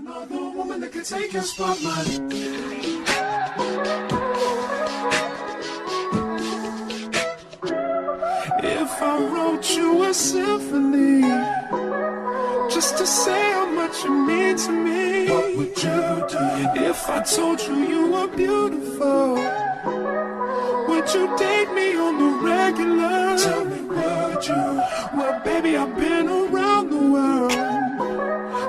Another woman that could take your spotlight. If I wrote you a symphony, just to say how much you mean to me, what would you do? If I told you you were beautiful, would you date me on the regular? Tell me, would you? Well, baby, I've been around the world,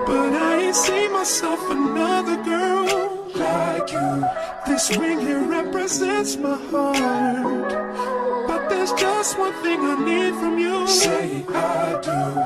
but I ain't seen myself another girl like you. This ring here represents my heart, but there's just one thing I need from you. Say I do,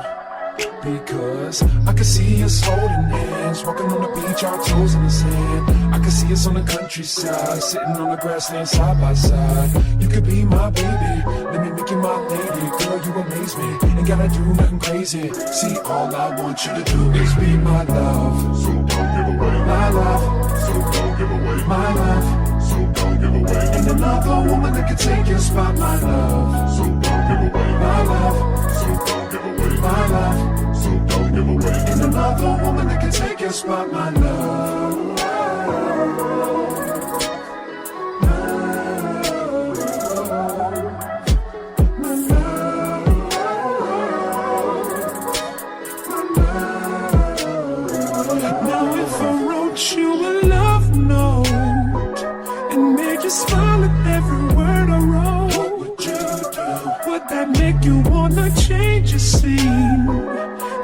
because I can see us holding hands, walking on the beach, our toes in the sand. I can see us on the countryside, sitting on the grassland side by side. You could be my baby, let me make you my lady. Girl, you amaze me, ain't gotta do nothing crazy. See, all I want you to do is be my love. So don't give away my love. So don't give away my love. So don't give away. Ain't another woman that can take your spot, my love. So don't give away my love. So don't give away my love. So don't give away. Ain't another woman that can take your spot, my love. Now if I wrote you a love note and made you smile at every word I wrote, what would you do? Would that make you wanna change your scene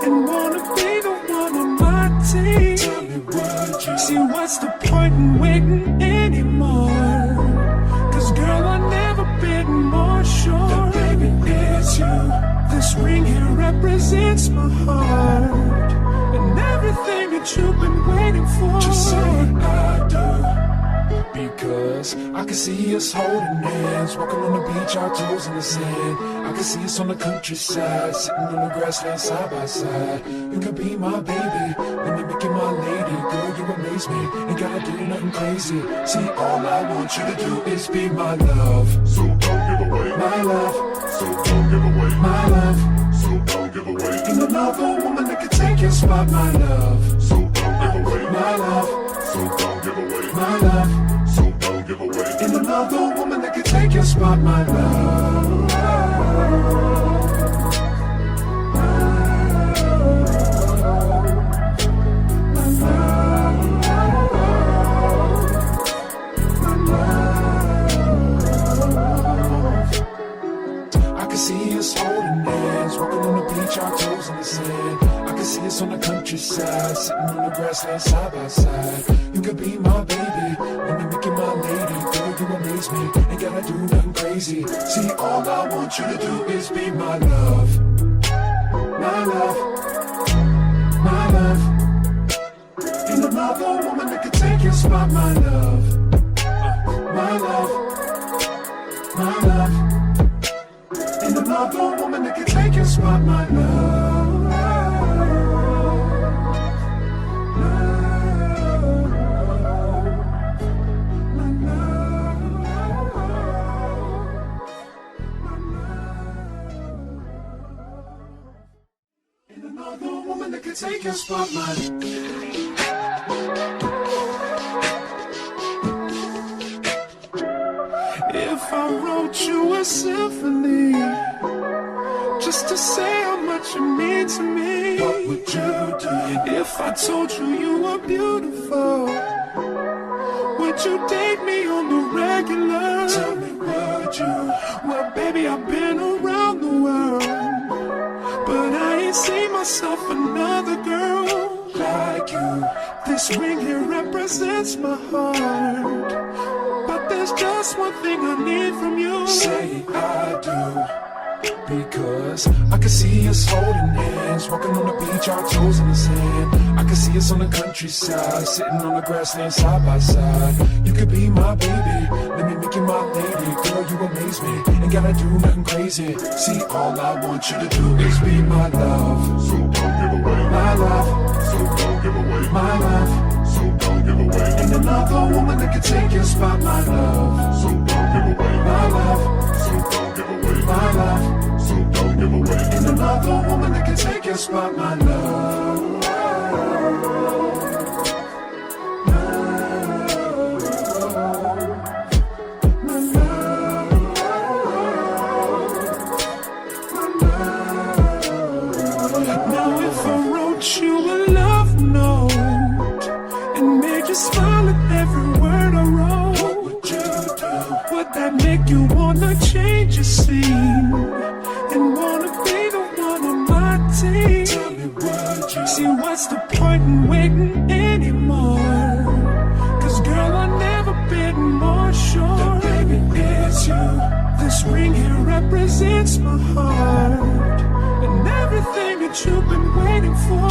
and wanna be the one on my team? Tell me, would you? See, what's the point in waiting anymore? Cause girl, I've never been more sure that baby it's you. This ring here represents my heart and everything that you've been waiting for. Just say I do, because I can see us holding hands, walking on the beach, our toes in the sand. I can see us on the countryside, sitting on the grassland side by side. You could be my baby, let me make you my lady. Girl, you amaze me, ain't gotta do nothing crazy. See, all I want you to do is be my love. So don't give away my love. So don't give away my love. So don't give away. Ain't another woman that can take your spot, my love. So don't give away my love. So don't give away my love. So don't give away. Ain't another woman that can take your spot, my love. I can see us holding hands, walking on the beach, our toes in the sand. I can see us on the countryside, sitting on the grassland side by side. You could be my baby, let me make you my lady. Girl, you amaze me, ain't gotta do nothing crazy. See, all I want you to do is be my love. My love, my love. Ain't another woman that can take your spot, my love. My love, my love. Ain't another woman that can take your spot, my love. Ain't another woman that can take your spot, my love. If I wrote you a symphony, just to say how much you mean to me, what would you do? If I told you you were beautiful, would you date me on the regular? Tell me, would you? Well, baby, I've been around the world, but I ain't seen myself another girl like you. This ring here represents my heart, but there's just one thing I need from you. Say I do, because I can see us holding hands, walking on the beach, our toes in the sand. I can see us on the countryside, sitting on the grassland side by side. You could be my baby, let me make you my lady. Girl, you amaze me, ain't gotta do nothing crazy. See, all I want you to do is be my love. So don't give away my love. So don't give away my love. So don't give away. Ain't another woman that can take your spot, my love. So don't give away my love. So don't give away my love. So don't give away. Ain't another woman that can take your spot, my love. wanna change your scene and wanna be the one on my team. Tell me what you see, what's the point in waiting anymore? Cause girl, I've never been more sure that baby it's you. This ring here represents my heart and everything that you've been waiting for.